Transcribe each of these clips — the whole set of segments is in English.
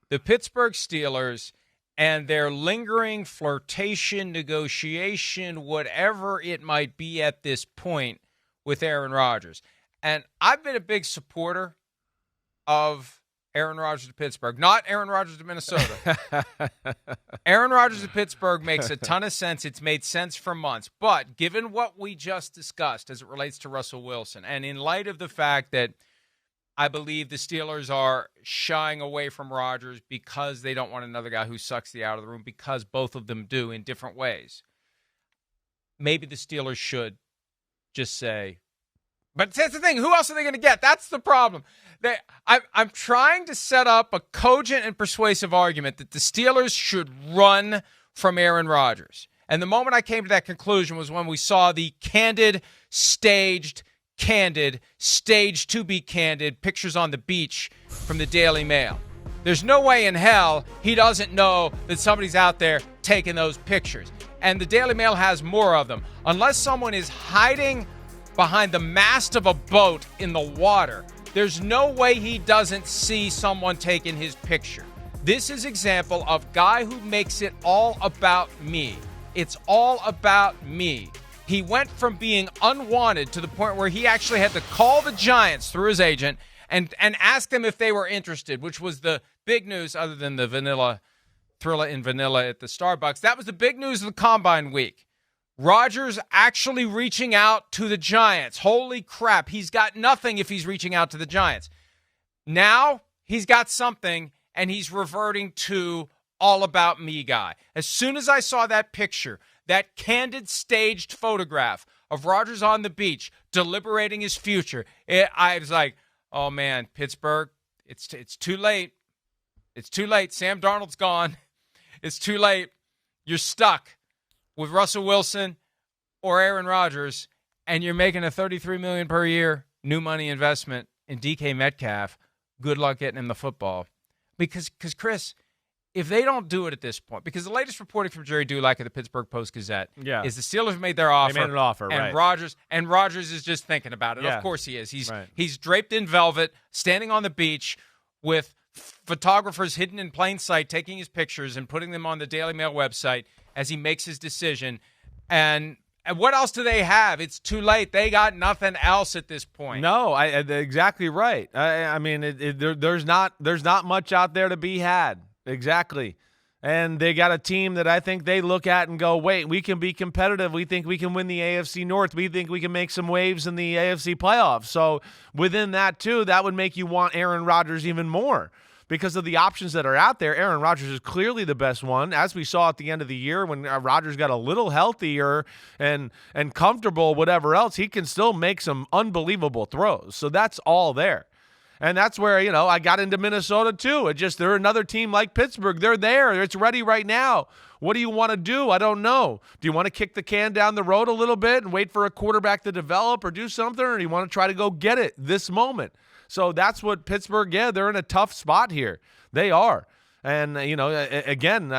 the Pittsburgh Steelers and their lingering flirtation, negotiation, whatever it might be at this point with Aaron Rodgers. And I've been a big supporter of Aaron Rodgers to Pittsburgh, not Aaron Rodgers to Minnesota. Aaron Rodgers to Pittsburgh makes a ton of sense. It's made sense for months. But given what we just discussed as it relates to Russell Wilson, and in light of the fact that I believe the Steelers are shying away from Rodgers because they don't want another guy who sucks the out of the room, because both of them do in different ways, maybe the Steelers should just say, but that's the thing. Who else are they going to get? That's the problem. I'm trying to set up a cogent and persuasive argument that the Steelers should run from Aaron Rodgers. And the moment I came to that conclusion was when we saw the staged to be candid pictures on the beach from the Daily Mail. There's no way in hell he doesn't know that somebody's out there taking those pictures. And the Daily Mail has more of them. Unless someone is hiding behind the mast of a boat in the water, there's no way he doesn't see someone taking his picture. This is example of guy who makes it all about me. It's all about me. He went from being unwanted to the point where he actually had to call the Giants through his agent and ask them if they were interested, which was the big news other than the Thrilla in vanilla at the Starbucks. That was the big news of the Combine week. Rodgers actually reaching out to the Giants. Holy crap, he's got nothing if he's reaching out to the Giants. Now he's got something, and he's reverting to all about me guy. As soon as I saw that picture, that candid staged photograph of Rodgers on the beach deliberating his future, I was like, oh man, Pittsburgh, it's too late. It's too late. Sam Darnold's gone. It's too late. You're stuck with Russell Wilson or Aaron Rodgers, and you're making a $33 million per year new money investment in DK Metcalf. Good luck getting him the football. Because Chris, if they don't do it at this point, because the latest reporting from Jerry Dulac of the Pittsburgh Post-Gazette is the Steelers made their offer. They made an offer, and right. Rodgers is just thinking about it. Yeah. Of course he is. He's draped in velvet, standing on the beach with photographers hidden in plain sight, taking his pictures and putting them on the Daily Mail website as he makes his decision. And what else do they have? It's too late. They got nothing else at this point. No, exactly right. I mean, there's not much out there to be had. Exactly. And they got a team that I think they look at and go, wait, we can be competitive. We think we can win the AFC North. We think we can make some waves in the AFC playoffs. So within that, too, that would make you want Aaron Rodgers even more. Because of the options that are out there, Aaron Rodgers is clearly the best one. As we saw at the end of the year when Rodgers got a little healthier and comfortable, whatever else, he can still make some unbelievable throws. So that's all there. And that's where, I got into Minnesota too. They're another team like Pittsburgh. They're there. It's ready right now. What do you want to do? I don't know. Do you want to kick the can down the road a little bit and wait for a quarterback to develop or do something? Or do you want to try to go get it this moment? So that's what Pittsburgh, they're in a tough spot here. They are. And, again,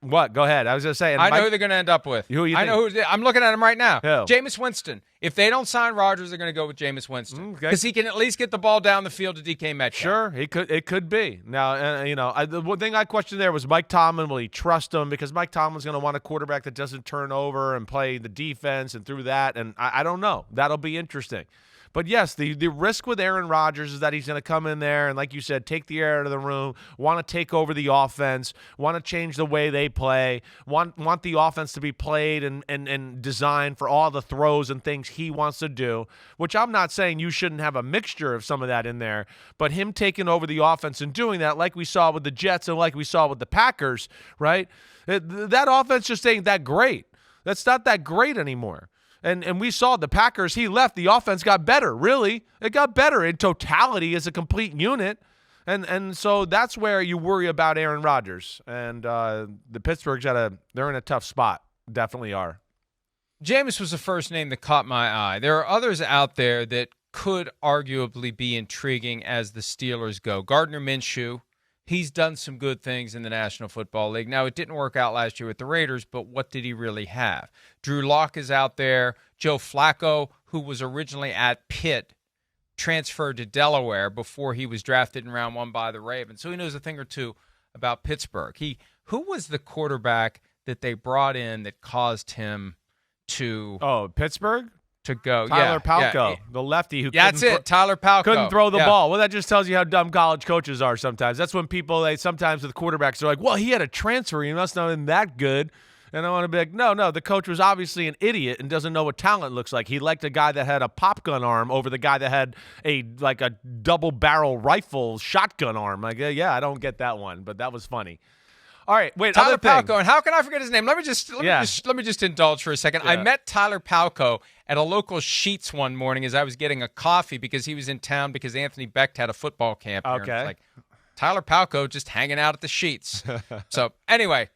what? Go ahead. I was going to say. I know who they're going to end up with. Who you I think? know I'm looking at him right now. Who? Jameis Winston. If they don't sign Rodgers, they're going to go with Jameis Winston. Because he can at least get the ball down the field to DK Metcalf. Sure, it could be. Now, the one thing I questioned there was Mike Tomlin. Will he trust him? Because Mike Tomlin's going to want a quarterback that doesn't turn over and play the defense and through that. And I don't know. That'll be interesting. But, yes, the risk with Aaron Rodgers is that he's going to come in there and, like you said, take the air out of the room, want to take over the offense, want to change the way they play, want the offense to be played and designed for all the throws and things he wants to do, which I'm not saying you shouldn't have a mixture of some of that in there, but him taking over the offense and doing that like we saw with the Jets and like we saw with the Packers, right? That offense just ain't that great. That's not that great anymore. And we saw the Packers, he left, the offense got better, really. It got better in totality as a complete unit. And so that's where you worry about Aaron Rodgers. And the Pittsburgh's they're in a tough spot. Definitely are. Jameis was the first name that caught my eye. There are others out there that could arguably be intriguing as the Steelers go. Gardner Minshew, he's done some good things in the National Football League. Now, it didn't work out last year with the Raiders, but what did he really have? Drew Lock is out there. Joe Flacco, who was originally at Pitt, transferred to Delaware before he was drafted in round 1 by the Ravens. So he knows a thing or two about Pittsburgh. Who was the quarterback that they brought in that caused him to Pittsburgh? To go. Tyler Palko, yeah. the lefty who Tyler Palko. Couldn't throw the ball. Well, that just tells you how dumb college coaches are sometimes. That's when sometimes with quarterbacks, they're like, well, he had a transfer. He must not have been that good. And I want to be like, no, the coach was obviously an idiot and doesn't know what talent looks like. He liked a guy that had a pop gun arm over the guy that had a double barrel rifle shotgun arm. Like, yeah, I don't get that one, but that was funny. All right, wait, Tyler Palko, and how can I forget his name? Let me just indulge for a second. Yeah. I met Tyler Palko at a local Sheetz one morning as I was getting a coffee because he was in town because Anthony Becht had a football camp here. Okay. And it's like Tyler Palko just hanging out at the Sheetz. So anyway.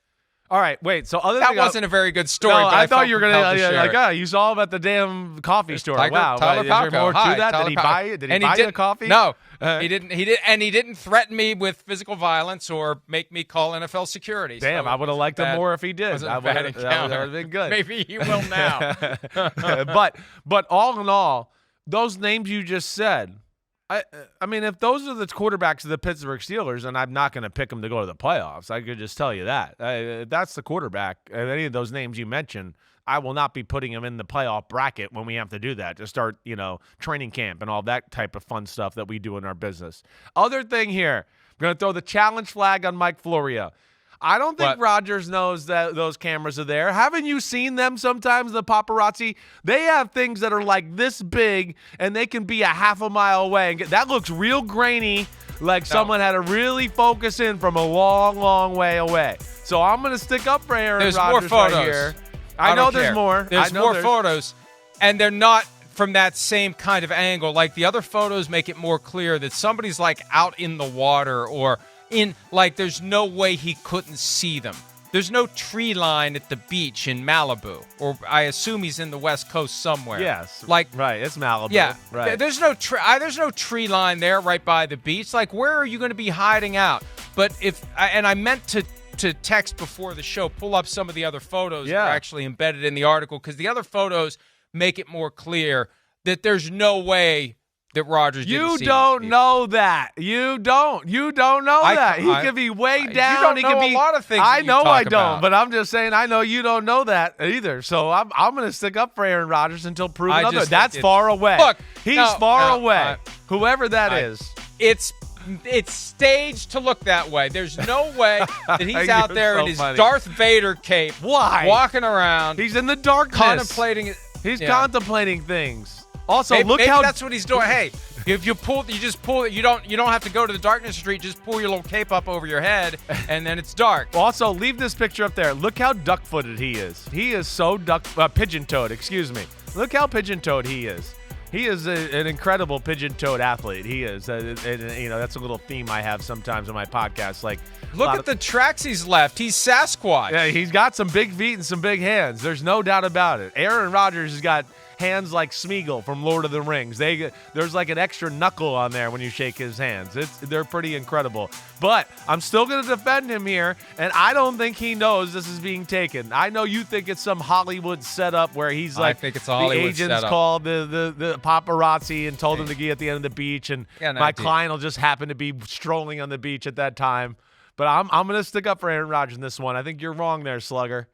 All right, wait. So that wasn't a very good story. No, but I thought you were gonna you saw him at the damn coffee store. Wow, Tyler Palko. Is there more to that? Did he buy it? Did he buy you a coffee? No, he didn't. He didn't threaten me with physical violence or make me call NFL security. Damn, so I would have liked him more if he did. That would have been good. Maybe he will now. but all in all, those names you just said. I mean, if those are the quarterbacks of the Pittsburgh Steelers, then I'm not going to pick them to go to the playoffs. I could just tell you that. If that's the quarterback, any of those names you mentioned, I will not be putting them in the playoff bracket when we have to do that to start, training camp and all that type of fun stuff that we do in our business. Other thing here, I'm going to throw the challenge flag on Mike Florio. I don't think Rodgers knows that those cameras are there. Haven't you seen them sometimes, the paparazzi? They have things that are like this big, and they can be a half a mile away. That looks real grainy, like someone had to really focus in from a long, long way away. So I'm going to stick up for Aaron Rodgers more photos. right here. I know there's more. There's more photos, and they're not from that same kind of angle. Like the other photos make it more clear that somebody's like out in the water or there's no way he couldn't see them. There's no tree line at the beach in Malibu, or I assume he's in the West Coast somewhere. Yes, right. It's Malibu. Yeah, right. There's no tree line there right by the beach. Like, where are you going to be hiding out? But I meant to text before the show, pull up some of the other photos that are actually embedded in the article because the other photos make it more clear that there's no way that Rodgers didn't see. You don't know that. You don't know that. He could be way down. You don't know a lot of things. I know I don't, about. but I'm just saying I know you don't know that either. So I'm going to stick up for Aaron Rodgers until proven otherwise. That's far away. Look, he's far away. Whoever that is. It's staged to look that way. There's no way that he's out there in his Darth Vader cape. Why? Walking around. He's in the darkness. Contemplating it. He's contemplating things. Also, maybe that's what he's doing. Hey, if you just pull it. You don't have to go to the darkness street. Just pull your little cape up over your head, and then it's dark. Also, leave this picture up there. Look how duck-footed he is. He is so pigeon-toed. Excuse me. Look how pigeon-toed he is. He is an incredible pigeon-toed athlete. He is. That's a little theme I have sometimes on my podcast. Like, look at the tracks he's left. He's Sasquatch. Yeah, he's got some big feet and some big hands. There's no doubt about it. Aaron Rodgers has got hands like Smeagol from Lord of the Rings. There's like an extra knuckle on there when you shake his hands. They're pretty incredible. But I'm still going to defend him here, and I don't think he knows this is being taken. I know you think it's some Hollywood setup where he's like, I think it's a Hollywood the agents setup. called the paparazzi and told him to get at the end of the beach, and my client will just happen to be strolling on the beach at that time. But I'm going to stick up for Aaron Rodgers in this one. I think you're wrong there, Slugger.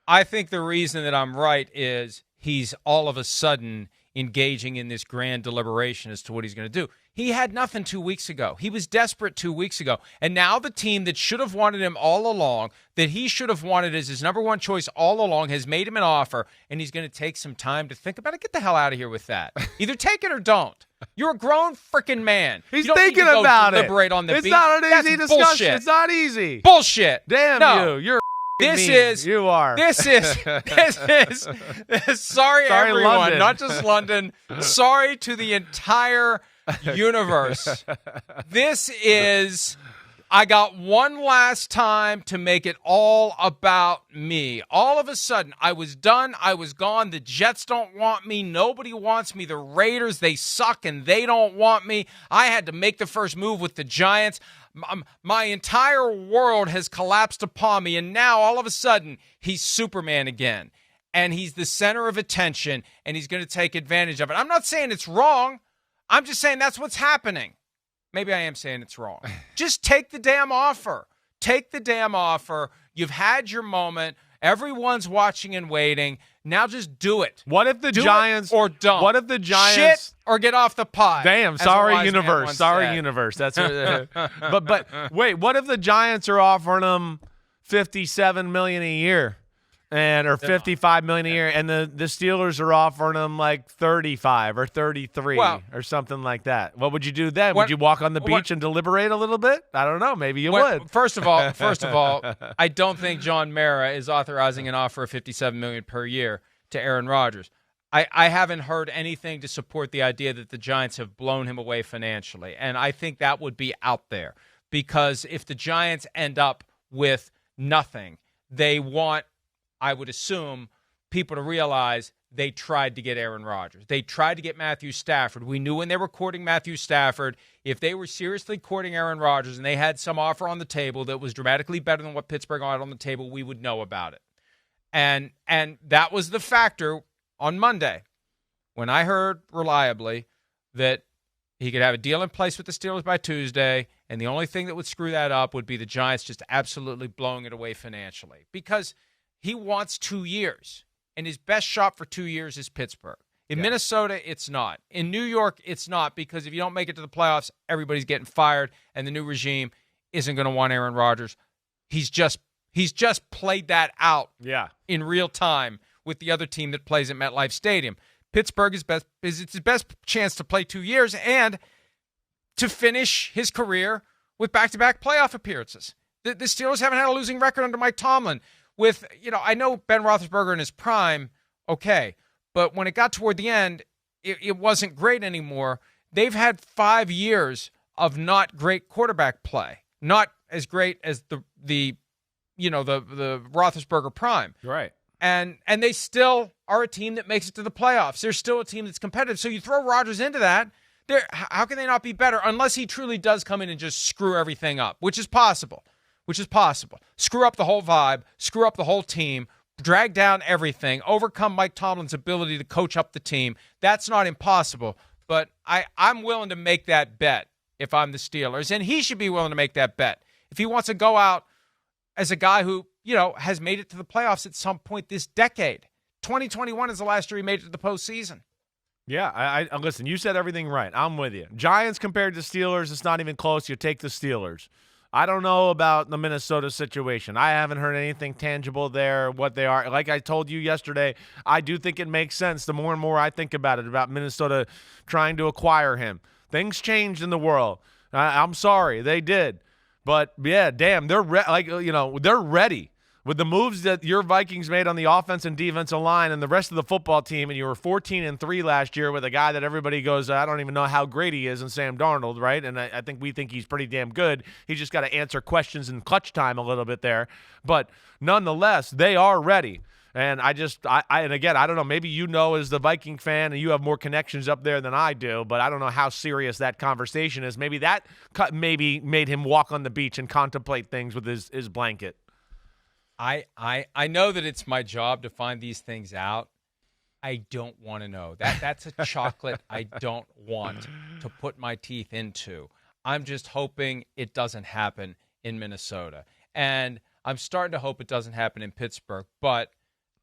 I think the reason that I'm right is he's all of a sudden engaging in this grand deliberation as to what he's going to do. He had nothing 2 weeks ago. He was desperate 2 weeks ago. And now the team that should have wanted him all along, that he should have wanted as his number one choice all along, has made him an offer, and he's going to take some time to think about it. Get the hell out of here with that. Either take it or don't. You're a grown freaking man. He's thinking about it. Deliberate on the beach. It's not an easy discussion. Bullshit. It's not easy. Bullshit. Damn you. You're you are. This is sorry everyone, London. not just London. Sorry to the entire universe. This is I got one last time to make it all about me. All of a sudden, I was done. I was gone. The Jets don't want me. Nobody wants me. The Raiders, they suck and they don't want me. I had to make the first move with the Giants. My entire world has collapsed upon me, and now all of a sudden he's Superman again, and he's the center of attention, and he's going to take advantage of it. I'm not saying it's wrong. I'm just saying that's what's happening. Maybe I am saying it's wrong. Just take the damn offer. Take the damn offer. You've had your moment. Everyone's watching and waiting. Now just do it. What if the Giants or don't? What if the Giants shit or get off the pot? Damn, sorry universe. Sorry universe. That's but wait, what if the Giants are offering them $57 million a year or $55 million a year, and the Steelers are offering them like 35 or 33 or something like that? What would you do then? Would you walk on the beach and deliberate a little bit? I don't know. Maybe you would. First of all, I don't think John Mara is authorizing an offer of $57 million per year to Aaron Rodgers. I haven't heard anything to support the idea that the Giants have blown him away financially, and I think that would be out there, because if the Giants end up with nothing, they want, I would assume, people to realize they tried to get Aaron Rodgers. They tried to get Matthew Stafford. We knew when they were courting Matthew Stafford, if they were seriously courting Aaron Rodgers and they had some offer on the table that was dramatically better than what Pittsburgh had on the table, we would know about it. And that was the factor on Monday when I heard reliably that he could have a deal in place with the Steelers by Tuesday, and the only thing that would screw that up would be the Giants just absolutely blowing it away financially, because he wants 2 years, and his best shot for 2 years is Pittsburgh. In Minnesota, it's not. In New York, it's not, because if you don't make it to the playoffs, everybody's getting fired, and the new regime isn't going to want Aaron Rodgers. He's just played that out in real time with the other team that plays at MetLife Stadium. Pittsburgh is its best chance to play 2 years and to finish his career with back-to-back playoff appearances. The Steelers haven't had a losing record under Mike Tomlin. I know Ben Roethlisberger in his prime, okay, but when it got toward the end, it wasn't great anymore. They've had 5 years of not great quarterback play, not as great as the Roethlisberger prime. Right. And they still are a team that makes it to the playoffs. They're still a team that's competitive. So you throw Rodgers into that, how can they not be better unless he truly does come in and just screw everything up, which is possible. Screw up the whole vibe, screw up the whole team, drag down everything, overcome Mike Tomlin's ability to coach up the team. That's not impossible, but I'm willing to make that bet if I'm the Steelers, and he should be willing to make that bet. If he wants to go out as a guy who, has made it to the playoffs at some point this decade. 2021 is the last year he made it to the postseason. Yeah, I listen, you said everything right. I'm with you. Giants compared to Steelers, it's not even close. You take the Steelers. I don't know about the Minnesota situation. I haven't heard anything tangible there, what they are. Like I told you yesterday, I do think it makes sense the more and more I think about it, about Minnesota trying to acquire him. Things changed in the world. I'm sorry, they did. But, yeah, damn, they're ready. With the moves that your Vikings made on the offense and defensive line and the rest of the football team, and you were 14-3 last year with a guy that everybody goes, I don't even know how great he is, and Sam Darnold, right? And I think we think he's pretty damn good. He's just got to answer questions in clutch time a little bit there. But nonetheless, they are ready. And I don't know, maybe as the Viking fan and you have more connections up there than I do, but I don't know how serious that conversation is. Maybe that made him walk on the beach and contemplate things with his blanket. I know that it's my job to find these things out. I don't want to know. That's a chocolate I don't want to put my teeth into. I'm just hoping it doesn't happen in Minnesota. And I'm starting to hope it doesn't happen in Pittsburgh, but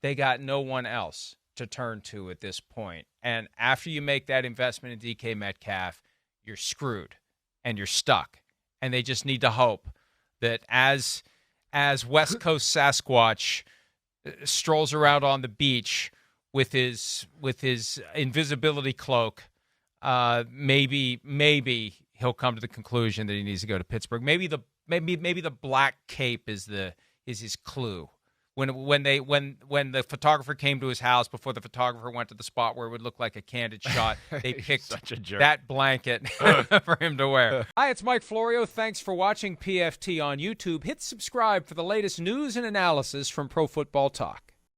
they got no one else to turn to at this point. And after you make that investment in DK Metcalf, you're screwed and you're stuck. And they just need to hope that as West Coast Sasquatch strolls around on the beach with his invisibility cloak, maybe he'll come to the conclusion that he needs to go to Pittsburgh. Maybe the black cape is his clue. When the photographer came to his house, before the photographer went to the spot where it would look like a candid shot, they picked that blanket for him to wear. Hi, it's Mike Florio. Thanks for watching PFT on YouTube. Hit subscribe for the latest news and analysis from Pro Football Talk.